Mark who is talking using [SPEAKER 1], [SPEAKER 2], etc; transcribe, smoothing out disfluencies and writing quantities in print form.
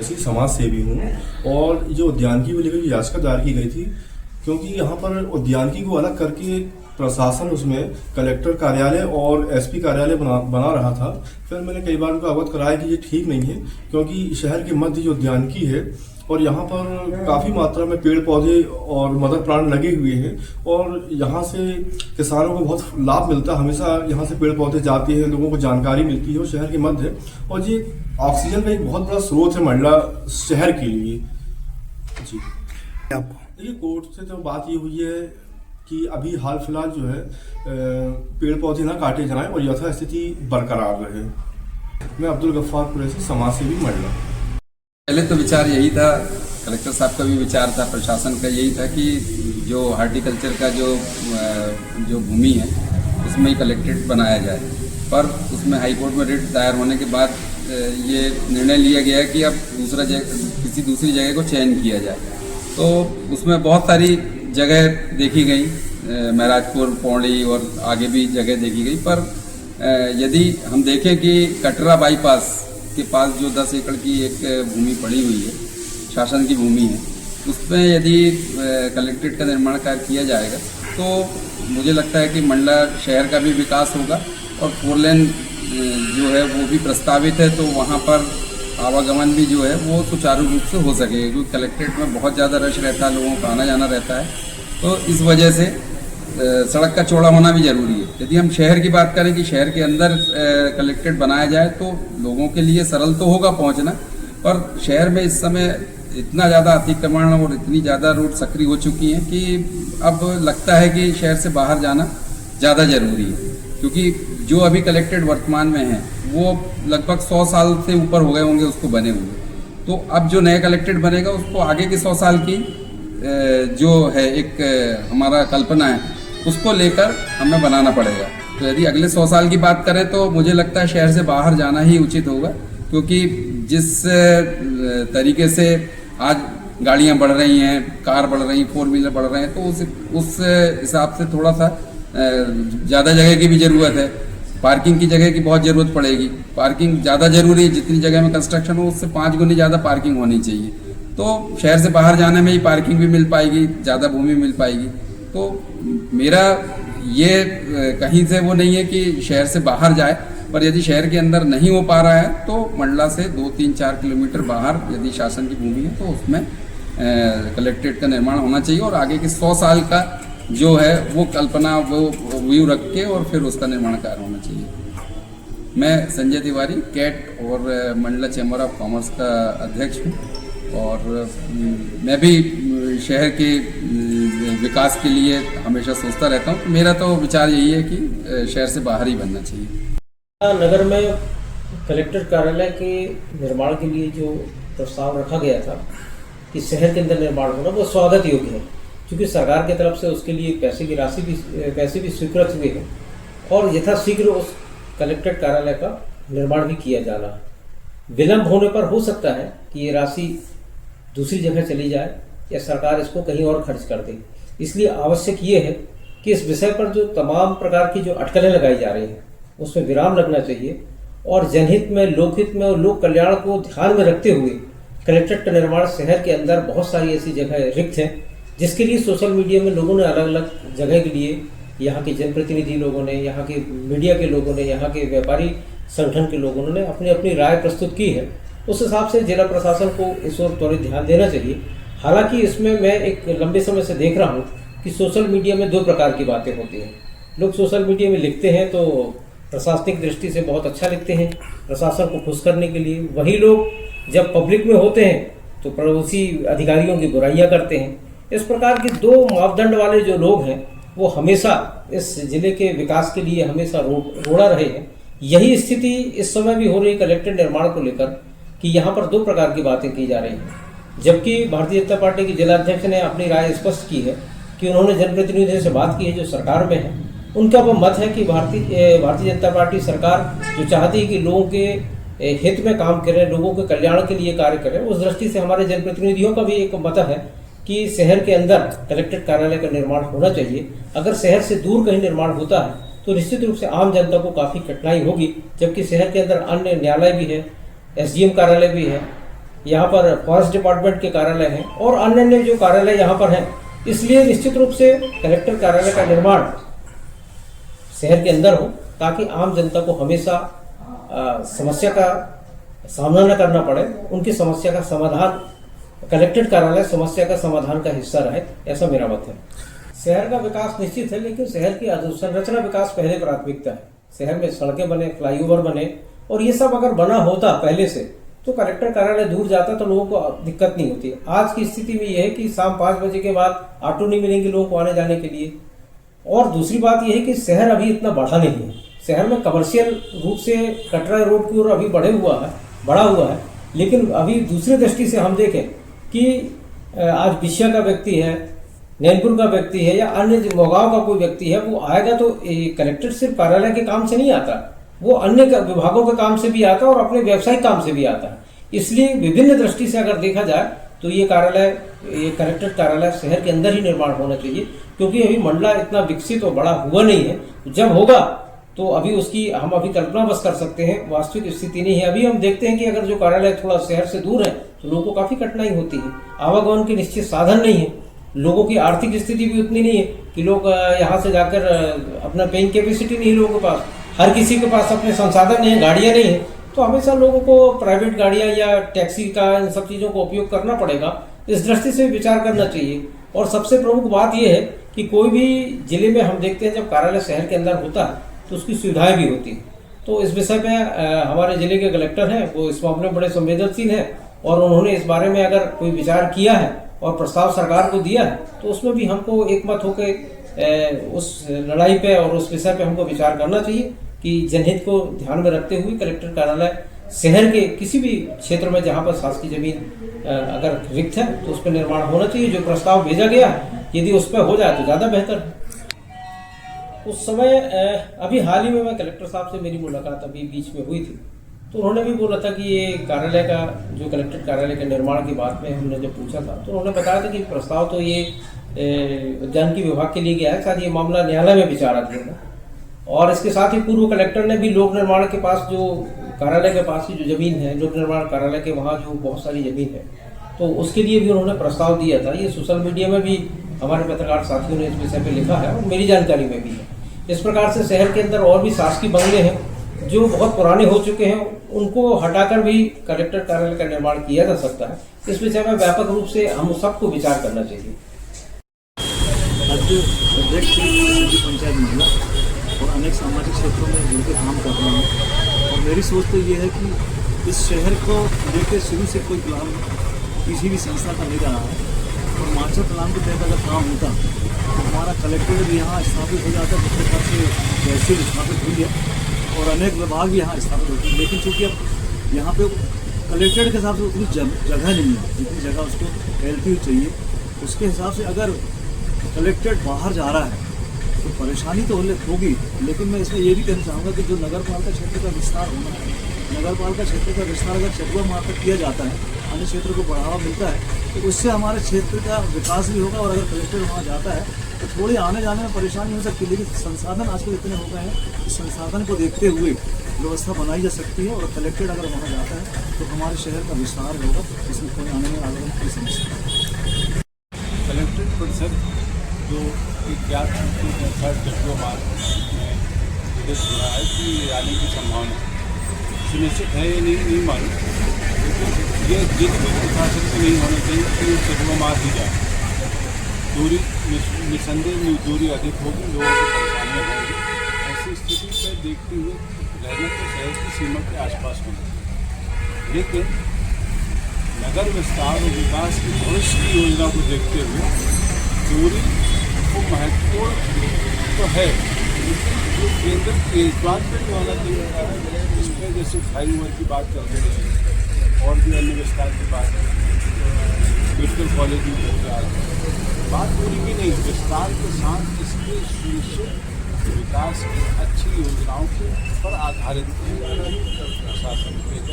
[SPEAKER 1] ऐसी समाज सेवी हूँ और जो उद्यानिकी को लेकर याचिका दायर की गई थी, क्योंकि यहाँ पर उद्यानिकी को अलग करके प्रशासन उसमें कलेक्टर कार्यालय और एसपी कार्यालय बना रहा था। फिर मैंने कई बार उनको अवगत कराया कि ये ठीक नहीं है, क्योंकि शहर के मध्य जो उद्यानिकी है और यहाँ पर काफ़ी मात्रा में पेड़ पौधे और मदर प्लांट लगे हुए हैं और यहाँ से किसानों को बहुत लाभ मिलता है। हमेशा यहाँ से पेड़ पौधे जाते हैं, लोगों को जानकारी मिलती है और शहर के मध्य और ये ऑक्सीजन का एक बहुत बड़ा स्रोत है मंडला शहर के लिए। जी
[SPEAKER 2] आपको
[SPEAKER 1] देखिए, कोर्ट से तो बात ये हुई है कि अभी हाल फिलहाल जो है पेड़ पौधे ना काटे जाएं और यथास्थिति बरकरार रहे। मैं अब्दुल गफ्फार कुरैशी, समाज सेवी मंडला।
[SPEAKER 3] पहले तो विचार यही था, कलेक्टर साहब का भी विचार था, प्रशासन का यही था कि जो हार्टिकल्चर का जो भूमि है उसमें कलेक्ट्रेट बनाया जाए, पर उसमें हाई कोर्ट में रिट दायर होने के बाद ये निर्णय लिया गया कि अब किसी दूसरी जगह को चयन किया जाए। तो उसमें बहुत सारी जगह देखी गई, महराजपुर, पौड़ी और आगे भी जगह देखी गई, पर यदि हम देखें कि कटरा बाईपास के पास जो 10 एकड़ की एक भूमि पड़ी हुई है, शासन की भूमि है, उसमें यदि कलेक्ट्रेट का निर्माण कार्य किया जाएगा तो मुझे लगता है कि मंडला शहर का भी विकास होगा और 4 लेन जो है वो भी प्रस्तावित है, तो वहाँ पर आवागमन भी जो है वो सुचारू रूप से हो सकेगा, क्योंकि कलेक्ट्रेट में बहुत ज़्यादा रश रहता है, लोगों का आना जाना रहता है। तो इस वजह से सड़क का चौड़ा होना भी जरूरी है। यदि हम शहर की बात करें कि शहर के अंदर कलेक्ट्रेट बनाया जाए तो लोगों के लिए सरल तो होगा पहुंचना, पर शहर में इस समय इतना ज़्यादा अतिक्रमण और इतनी ज़्यादा रोड सक्रिय हो चुकी हैं कि अब लगता है कि शहर से बाहर जाना ज़्यादा जरूरी है, क्योंकि जो अभी कलेक्ट्रेट वर्तमान में है वो लगभग 100 साल से ऊपर हो गए होंगे उसको बने हुए। तो अब जो नया कलेक्ट्रेट बनेगा उसको आगे के 100 साल की जो है एक हमारा कल्पना है उसको लेकर हमें बनाना पड़ेगा। तो यदि अगले 100 साल की बात करें तो मुझे लगता है शहर से बाहर जाना ही उचित होगा, क्योंकि जिस तरीके से आज गाड़ियां बढ़ रही हैं, कार बढ़ रही हैं, 4 व्हीलर बढ़ रहे हैं, तो उस हिसाब से थोड़ा सा ज़्यादा जगह की भी ज़रूरत है। पार्किंग की जगह की बहुत ज़रूरत पड़ेगी, पार्किंग ज़्यादा ज़रूरी है, जितनी जगह में कंस्ट्रक्शन हो उससे 5 गुनी ज़्यादा पार्किंग होनी चाहिए। तो शहर से बाहर जाने में ही पार्किंग भी मिल पाएगी, ज़्यादा भूमि मिल पाएगी। तो मेरा ये कहीं से वो नहीं है कि शहर से बाहर जाए, पर यदि शहर के अंदर नहीं हो पा रहा है तो मंडला से 2, 3, 4 किलोमीटर बाहर यदि शासन की भूमि है तो उसमें कलेक्ट्रेट का निर्माण होना चाहिए और आगे के 100 साल का जो है वो कल्पना, वो व्यू रख के और फिर उसका निर्माण कार्य होना चाहिए। मैं संजय तिवारी, कैट और मंडला चैम्बर ऑफ कॉमर्स का अध्यक्ष हूँ और मैं भी शहर के विकास के लिए हमेशा सोचता रहता हूँ। मेरा तो विचार यही है कि शहर से बाहर ही बनना चाहिए।
[SPEAKER 4] नगर में कलेक्टर कार्यालय के निर्माण के लिए जो प्रस्ताव रखा गया था कि शहर के अंदर निर्माण होना, वो स्वागत योग्य है, क्योंकि सरकार की तरफ से उसके लिए पैसे भी स्वीकृत हुए हैं और यथाशीघ्र उस कलेक्ट्रेट कार्यालय का निर्माण भी किया जाना। विलंब होने पर हो सकता है कि ये राशि दूसरी जगह चली जाए या सरकार इसको कहीं और खर्च कर दे। इसलिए आवश्यक ये है कि इस विषय पर जो तमाम प्रकार की जो अटकलें लगाई जा रही हैं उसमें विराम लगना चाहिए और जनहित में, लोकहित में और लोक कल्याण को ध्यान में रखते हुए कलेक्ट्रेट का निर्माण शहर के अंदर बहुत सारी ऐसी जगह रिक्त हैं जिसके लिए सोशल मीडिया में लोगों ने अलग अलग जगह के लिए, यहाँ के जनप्रतिनिधि लोगों ने, यहाँ के मीडिया के लोगों ने, यहाँ के व्यापारी संगठन के लोगों ने अपनी अपनी राय प्रस्तुत की है। उस हिसाब से जिला प्रशासन को इस ओर त्वरित ध्यान देना चाहिए। हालांकि इसमें मैं एक लंबे समय से देख रहा हूँ कि सोशल मीडिया में 2 प्रकार की बातें होती हैं। लोग सोशल मीडिया में लिखते हैं तो प्रशासनिक दृष्टि से बहुत अच्छा लिखते हैं, प्रशासन को खुश करने के लिए। वही लोग जब पब्लिक में होते हैं तो पड़ोसी अधिकारियों की बुराइयां करते हैं। इस प्रकार के 2 मापदंड वाले जो लोग हैं वो हमेशा इस जिले के विकास के लिए हमेशा रोड़ा रहे हैं। यही स्थिति इस समय भी हो रही कलेक्ट्रेट निर्माण को लेकर कि यहाँ पर 2 प्रकार की बातें की जा रही हैं, जबकि भारतीय जनता पार्टी के जिला अध्यक्ष ने अपनी राय स्पष्ट की है कि उन्होंने जनप्रतिनिधियों से बात की है जो सरकार में है। उनका वो मत है कि भारतीय जनता पार्टी सरकार जो चाहती है कि लोगों के हित में काम करें, लोगों के कल्याण के लिए कार्य करें, उस दृष्टि से हमारे जनप्रतिनिधियों का भी एक मत है कि शहर के अंदर कलेक्ट्रेट कार्यालय का निर्माण होना चाहिए। अगर शहर से दूर कहीं निर्माण होता है तो निश्चित रूप से आम जनता को काफ़ी कठिनाई होगी, जबकि शहर के अंदर अन्य न्यायालय भी है, एसडीएम कार्यालय भी है, यहाँ पर फॉरेस्ट डिपार्टमेंट के कार्यालय हैं और अन्य अन्य जो कार्यालय यहाँ पर हैं। इसलिए निश्चित रूप से कलेक्टर कार्यालय का निर्माण शहर के अंदर हो, ताकि आम जनता को हमेशा समस्या का सामना न करना पड़े। उनकी समस्या का समाधान, कलेक्टर कार्यालय समस्या का समाधान का हिस्सा रहे, ऐसा मेरा मत है। शहर का विकास निश्चित है, लेकिन शहर की अधोसंरचना विकास पहले प्राथमिकता है। शहर में सड़कें बने, फ्लाईओवर बने, और ये सब अगर बना होता पहले से तो कलेक्टर कार्यालय दूर जाता तो लोगों को दिक्कत नहीं होती। आज की स्थिति में यह है कि शाम 5 बजे के बाद ऑटो नहीं मिलेंगे लोगों को आने जाने के लिए। और दूसरी बात यह है कि शहर अभी इतना बढ़ा नहीं है। शहर में कमर्शियल रूप से कटरा रोड की ओर अभी बढ़ा हुआ है, लेकिन अभी दूसरी दृष्टि से हम देखें कि आज बिशिया का व्यक्ति है, नैनपुर का व्यक्ति है, या अन्य मोगांव का कोई व्यक्ति है, वो आएगा तो कलेक्टर सिर्फ कार्यालय के काम से नहीं आता, वो अन्य विभागों के काम से भी आता है और अपने व्यावसायिक काम से भी आता है। इसलिए विभिन्न दृष्टि से अगर देखा जाए तो ये कलेक्टर कार्यालय शहर के अंदर ही निर्माण होना चाहिए, क्योंकि अभी मंडला इतना विकसित और बड़ा हुआ नहीं है। जब होगा तो अभी उसकी हम अभी कल्पना बस कर सकते हैं, वास्तविक स्थिति नहीं है। अभी हम देखते हैं कि अगर जो कार्यालय थोड़ा शहर से दूर है तो लोगों को काफी कठिनाई होती है, आवागमन के निश्चित साधन नहीं है, लोगों की आर्थिक स्थिति भी उतनी नहीं है कि लोग यहाँ से जाकर अपना पेइंग कैपेसिटी नहीं है लोगों के पास, हर किसी के पास अपने संसाधन नहीं है, गाड़ियाँ नहीं है, तो हमेशा लोगों को प्राइवेट गाड़ियाँ या टैक्सी का इन सब चीज़ों का उपयोग करना पड़ेगा। इस दृष्टि से विचार करना चाहिए। और सबसे प्रमुख बात यह है कि कोई भी जिले में हम देखते हैं जब कार्यालय शहर के अंदर होता है तो उसकी सुविधाएं भी होती हैं। तो इस विषय में हमारे जिले के कलेक्टर हैं, वो इस मामले में बड़े संवेदनशील हैं, और उन्होंने इस बारे में अगर कोई विचार किया है और प्रस्ताव सरकार को दिया है तो उसमें भी हमको एकमत होकर उस लड़ाई पे और उस विषय पे हमको विचार करना चाहिए कि जनहित को ध्यान में रखते हुए कलेक्टर कार्यालय शहर के किसी भी क्षेत्र में जहाँ पर शासकीय जमीन अगर रिक्त है तो उस पर निर्माण होना चाहिए। जो प्रस्ताव भेजा गया है यदि उस पर हो जाए तो ज़्यादा बेहतर है। उस समय अभी हाल ही में मैं कलेक्टर साहब से मेरी मुलाकात अभी बीच में हुई थी, तो उन्होंने भी बोला था कि ये कार्यालय का जो कलेक्टर कार्यालय के निर्माण की बात में हमने जब पूछा था तो उन्होंने बताया था कि प्रस्ताव तो ये उद्यानिकी विभाग के लिए गया है, शायद ये मामला न्यायालय में विचाराधीन है। और इसके साथ ही पूर्व कलेक्टर ने भी लोक निर्माण के पास जो कार्यालय के पास की जो जमीन है, लोक निर्माण कार्यालय के वहाँ जो बहुत सारी जमीन है, तो उसके लिए भी उन्होंने प्रस्ताव दिया था। ये सोशल मीडिया में भी हमारे पत्रकार साथियों ने इस विषय पे लिखा है और मेरी जानकारी में भी है। इस प्रकार से शहर के अंदर और भी शासकीय बंगले हैं जो बहुत पुराने हो चुके हैं, उनको हटाकर भी कलेक्टर कार्यालय का निर्माण किया जा सकता है। इस विषय में व्यापक रूप से हम सबको विचार करना चाहिए।
[SPEAKER 2] पंचायत महिला और अनेक सामाजिक क्षेत्रों में जुड़कर काम कर रहे हैं, और मेरी सोच तो ये है कि इस शहर को लेकर शुरू से कोई प्लान किसी भी संस्था का नहीं रहा है, और मास्टर प्लान के तहत अगर काम होता तो हमारा कलेक्ट्रेट भी यहाँ स्थापित हो जाता, जिस प्रकार से तहसील स्थापित हुई है और अनेक विभाग भी यहाँ स्थापित होते हैं। लेकिन चूँकि अब यहाँ पे कलेक्ट्रेट के हिसाब से उतनी जगह नहीं है जितनी जगह उसको LTU चाहिए, उसके हिसाब से अगर कलेक्ट्रेट बाहर जा रहा है तो परेशानी तो होगी। लेकिन मैं इसमें ये भी कहना चाहूँगा कि जो नगर पालिका क्षेत्र का विस्तार होना है, नगर पालिका क्षेत्र का विस्तार अगर चटुआ मार्फत किया जाता है, अन्य क्षेत्रों को बढ़ावा मिलता है, तो उससे हमारे क्षेत्र का विकास भी होगा। और अगर कलेक्टर वहाँ जाता है तो थोड़ी आने जाने में परेशानी हो सकती है, लेकिन संसाधन आजकल इतने हो गए हैं कि संसाधन को देखते हुए व्यवस्था बनाई जा सकती है। और कलेक्टर अगर वहाँ जाता है तो हमारे शहर का विस्तार होगा, इसमें कोई आने में आगे कोई समस्या।
[SPEAKER 5] कलेक्ट्रेट परिसर जो ज्ञात चटुआ मार्ग में विदेश हो रहा है कि आने की संभावना सुनिश्चित है या नहीं मालूम, लेकिन ये जिस भी प्रशासन को नहीं होना चाहिए कि चटुआ मार्ग ही जाए। दूरी निसंदेह दूरी अधिक होगी, लोगों को परेशानियाँ होंगी। ऐसी स्थिति को देखते हुए रहना तो शहर की सीमा के आसपास होगा, लेकिन नगर विस्तार और विकास की भविष्य की योजना को देखते हुए दूरी को महत्वपूर्ण तो है, लेकिन जो केंद्र के बात पर भी होना चाहिए। इसमें जैसे फ्लाईओवर की बात कर रहे हैं और भी अन्य विस्तार की बात, मेडिकल कॉलेज भी हो रहा है, बात पूरी भी नहीं। विस्तार के साथ इसके सुनिश्चित विकास की अच्छी योजनाओं के पर आधारित प्रशासन के में